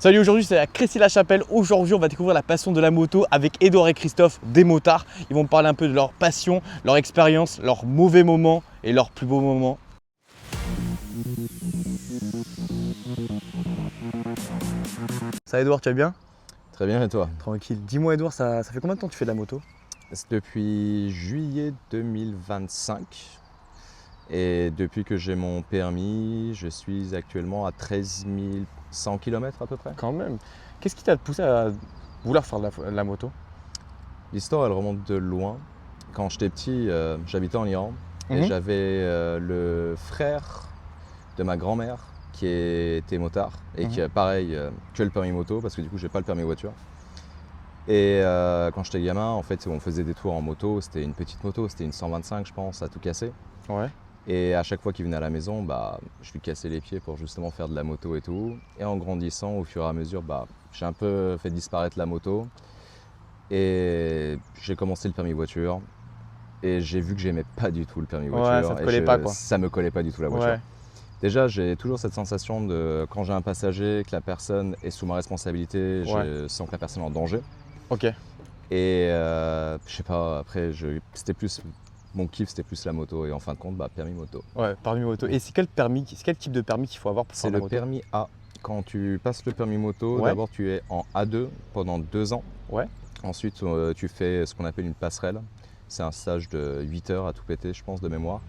Salut, aujourd'hui c'est à Crécy-la-Chapelle. Aujourd'hui on va découvrir la passion de la moto avec Edouard et Christophe, des motards. Ils vont me parler un peu de leur passion, leur expérience, leurs mauvais moments et leurs plus beaux moments. Ça va Edouard, tu vas bien? Très bien, et toi? Tranquille. Dis-moi Edouard, ça fait combien de temps que tu fais de la moto? C'est depuis juillet 2025 et depuis que j'ai mon permis, je suis actuellement à 13 100 km à peu près. Quand même. Qu'est-ce qui t'a poussé à vouloir faire de la moto? L'histoire, elle remonte de loin. Quand j'étais petit, j'habitais en Iran et j'avais le frère de ma grand-mère qui était motard et qui a pareil que le permis moto parce que du coup, j'ai pas le permis voiture. Et quand j'étais gamin, en fait, on faisait des tours en moto. C'était une petite moto, c'était une 125, je pense, à tout casser. Ouais. Et à chaque fois qu'il venait à la maison, je lui cassais les pieds pour justement faire de la moto et tout. Et en grandissant, au fur et à mesure, j'ai un peu fait disparaître la moto. Et j'ai commencé le permis voiture. Et j'ai vu que j'aimais pas du tout le permis voiture. Ouais, ça te collait pas quoi. Ça me collait pas du tout la voiture. Ouais. Déjà, j'ai toujours cette sensation de quand j'ai un passager, que la personne est sous ma responsabilité, je sens que la personne est en danger. Ok. Et je sais pas, après, c'était plus. Mon kiff, c'était plus la moto et en fin de compte, permis moto. Ouais, permis moto. Et c'est quel type de permis qu'il faut avoir pour faire C'est de la le moto? permis A. Quand tu passes le permis moto, Ouais. d'abord tu es en A2 pendant 2 ans. Ouais. Ensuite, tu fais ce qu'on appelle une passerelle. C'est un stage de 8 heures à tout péter, je pense, de mémoire.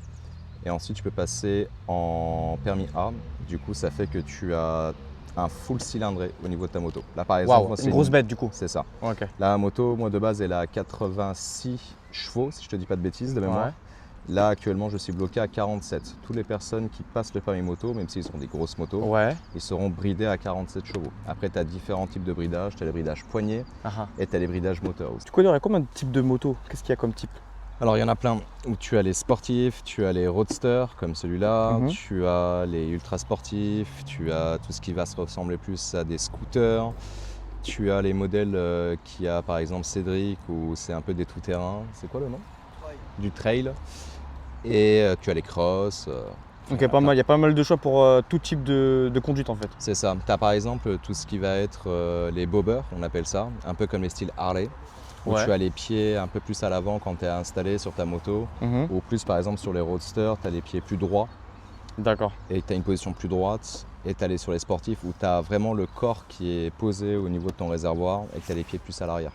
Et ensuite, tu peux passer en permis A. Du coup, ça fait que tu as un full cylindré au niveau de ta moto. Là, par exemple, moi, c'est une grosse bête du coup. C'est ça. Ok. La moto, moi de base, elle a 86 chevaux, si je te dis pas de bêtises, de mémoire. Ouais. Là, actuellement, je suis bloqué à 47. Toutes les personnes qui passent le permis moto, même s'ils ont des grosses motos, Ouais. ils seront bridés à 47 chevaux. Après, tu as différents types de bridage. Tu as les bridages poignées et tu as les bridages moteurs aussi. Tu connais combien de types de motos? Qu'est-ce qu'il y a comme type? Alors, il y en a plein. Où tu as les sportifs, tu as les roadsters comme celui-là, tu as les ultra sportifs, tu as tout ce qui va se ressembler plus à des scooters. Tu as les modèles qu'il y a par exemple Cédric où c'est un peu des tout-terrain. C'est quoi le nom? Du trail. Et tu as les crosses. Donc il y a pas mal de choix pour tout type de conduite en fait. C'est ça. Tu as par exemple tout ce qui va être les bobbers, on appelle ça, un peu comme les styles Harley. Où tu as les pieds un peu plus à l'avant quand tu es installé sur ta moto. Ou plus par exemple sur les roadsters, tu as les pieds plus droits. D'accord. Et tu as une position plus droite. Et tu as sur les sportifs où tu as vraiment le corps qui est posé au niveau de ton réservoir et que tu as les pieds plus à l'arrière.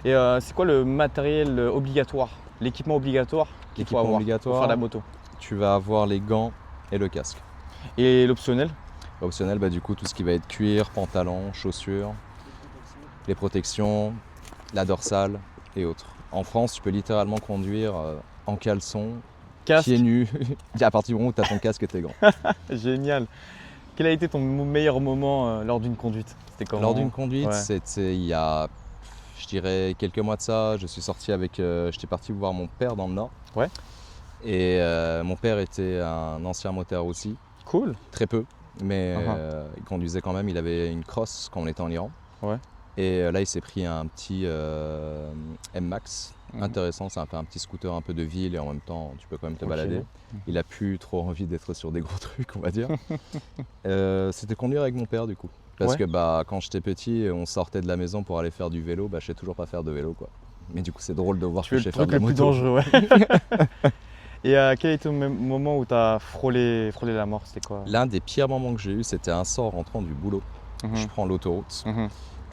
Et c'est quoi le matériel obligatoire, l'équipement obligatoire qu'il faut avoir pour faire de la moto? Tu vas avoir les gants et le casque. Et l'optionnel? Optionnel, du coup tout ce qui va être cuir, pantalon, chaussures, les protections, la dorsale et autres. En France, tu peux littéralement conduire en caleçon, pieds nus, à partir du moment où tu as ton casque et tes gants. Génial. Quel a été ton meilleur moment lors d'une conduite? Lors d'une conduite, c'était il y a, je dirais, quelques mois de ça. Je suis sorti j'étais parti voir mon père dans le Nord. Ouais. Et mon père était un ancien motard aussi. Cool. Très peu, mais il conduisait quand même. Il avait une cross quand on était en Iran. Ouais. Et là, il s'est pris un petit M-Max. Intéressant, c'est un petit scooter un peu de ville et en même temps, tu peux quand même te balader. Il a plus trop envie d'être sur des gros trucs, on va dire. C'était conduire avec mon père du coup. Parce que quand j'étais petit, on sortait de la maison pour aller faire du vélo. Je sais toujours pas faire de vélo quoi. Mais du coup, c'est drôle de voir que je sais faire de la moto. Le plus dangereux, Et quel a été le moment où tu as frôlé la mort? C'était quoi? L'un des pires moments que j'ai eu, c'était un soir rentrant du boulot. Je prends l'autoroute.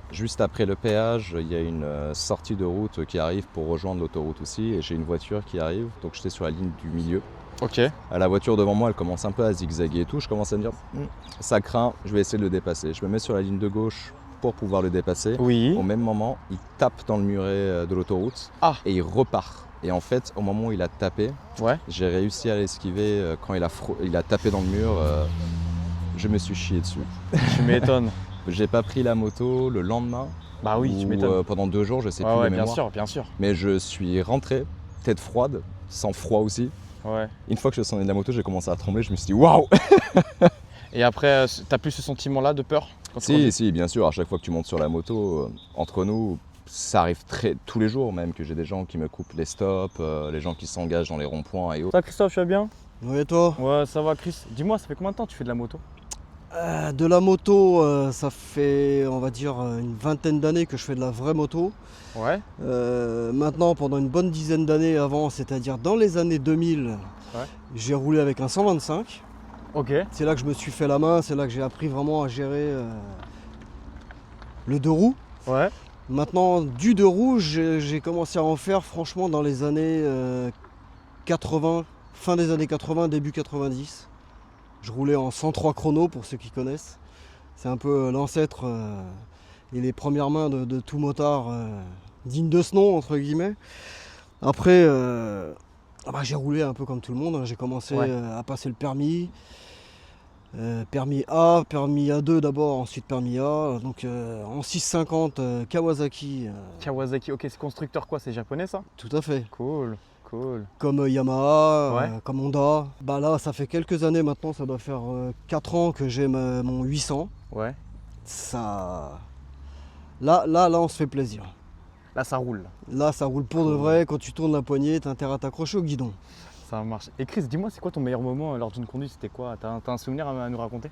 Juste après le péage, il y a une sortie de route qui arrive pour rejoindre l'autoroute aussi. Et j'ai une voiture qui arrive, donc j'étais sur la ligne du milieu. Ok. La voiture devant moi, elle commence un peu à zigzaguer et tout. Je commence à me dire, ça craint, je vais essayer de le dépasser. Je me mets sur la ligne de gauche pour pouvoir le dépasser. Oui. Au même moment, il tape dans le muret de l'autoroute et il repart. Et en fait, au moment où il a tapé, j'ai réussi à l'esquiver. Quand il a tapé dans le mur, je me suis chié dessus. Tu m'étonnes. J'ai pas pris la moto le lendemain. Bah oui, tu m'étonnes. Pendant 2 jours, je sais plus de mémoire. Bien sûr. Mais je suis rentré, tête froide, sang froid aussi. Ouais. Une fois que je suis descendu de la moto, j'ai commencé à trembler. Je me suis dit waouh. Et après, t'as plus ce sentiment-là de peur? Si, bien sûr. À chaque fois que tu montes sur la moto, entre nous, ça arrive tous les jours même que j'ai des gens qui me coupent les stops, les gens qui s'engagent dans les ronds-points et autres. Ça, Christophe, tu vas bien? Oui, et toi? Ouais, ça va, Chris. Dis-moi, ça fait combien de temps que tu fais de la moto? De la moto, ça fait on va dire une vingtaine d'années que je fais de la vraie moto. Ouais. Maintenant pendant une bonne dizaine d'années avant, c'est-à-dire dans les années 2000, j'ai roulé avec un 125. Ok. C'est là que je me suis fait la main, c'est là que j'ai appris vraiment à gérer le deux roues. Ouais. Maintenant, du deux roues, j'ai commencé à en faire franchement dans les années 80, fin des années 80, début 90. Je roulais en 103 chrono pour ceux qui connaissent. C'est un peu l'ancêtre et les premières mains de tout motard digne de ce nom, entre guillemets. Après, j'ai roulé un peu comme tout le monde, hein. J'ai commencé à passer le permis. Permis A, permis A2 d'abord, ensuite permis A. Donc en 650 Kawasaki. Kawasaki, ok, c'est constructeur quoi? C'est japonais ça? Tout à fait. Cool, cool. Comme Yamaha, comme Honda. Bah là, ça fait quelques années maintenant, ça doit faire 4 ans que j'ai mon 800. Ouais. Ça... Là, on se fait plaisir. Là, ça roule. Là, ça roule pour de vrai. Quand tu tournes la poignée, t'as intérêt à t'accrocher au guidon. Ça marche. Et Chris, dis-moi, c'est quoi ton meilleur moment lors d'une conduite? C'était quoi? T'as un souvenir à nous raconter?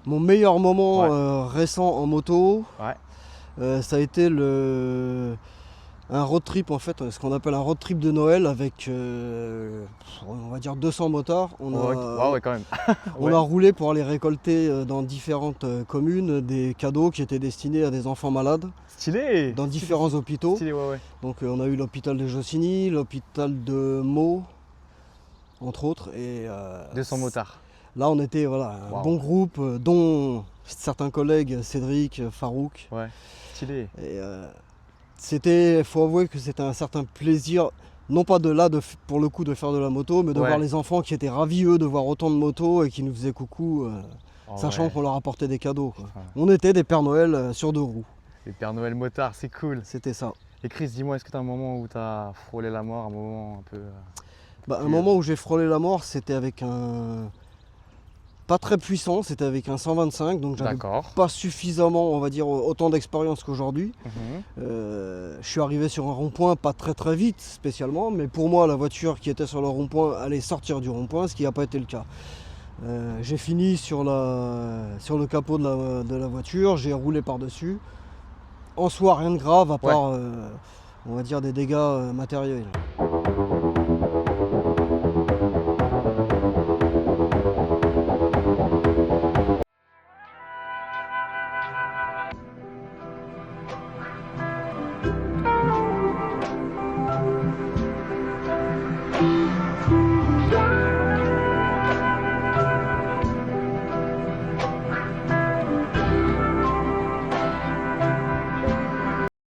Mon meilleur moment récent en moto, ça a été un road trip en fait, ce qu'on appelle un road trip de Noël avec, on va dire 200 motards. On quand même. On a roulé pour aller récolter dans différentes communes des cadeaux qui étaient destinés à des enfants malades. Stylé. Dans différents hôpitaux. Stylé, ouais. Donc on a eu l'hôpital de Jossigny, l'hôpital de Meaux, entre autres. Et 200 motards. là, on était un bon groupe, dont certains collègues, Cédric, Farouk. Ouais, stylé. Et faut avouer que c'était un certain plaisir, non pas pour le coup de faire de la moto, mais de voir les enfants qui étaient ravis eux de voir autant de motos et qui nous faisaient coucou, sachant qu'on leur apportait des cadeaux, quoi. On était des Pères Noël sur deux roues. Les Pères Noël motards, c'est cool. C'était ça. Et Chris, dis-moi, est-ce que tu as un moment où tu as frôlé la mort, un moment un peu... Un moment où j'ai frôlé la mort, c'était avec un... Pas très puissant, c'était avec un 125, donc j'avais pas suffisamment, on va dire, autant d'expérience qu'aujourd'hui. Je suis arrivé sur un rond-point, pas très vite spécialement, mais pour moi, la voiture qui était sur le rond-point allait sortir du rond-point, ce qui n'a pas été le cas. J'ai fini sur le capot de la voiture, j'ai roulé par-dessus. En soi, rien de grave, à part, on va dire, des dégâts matériels.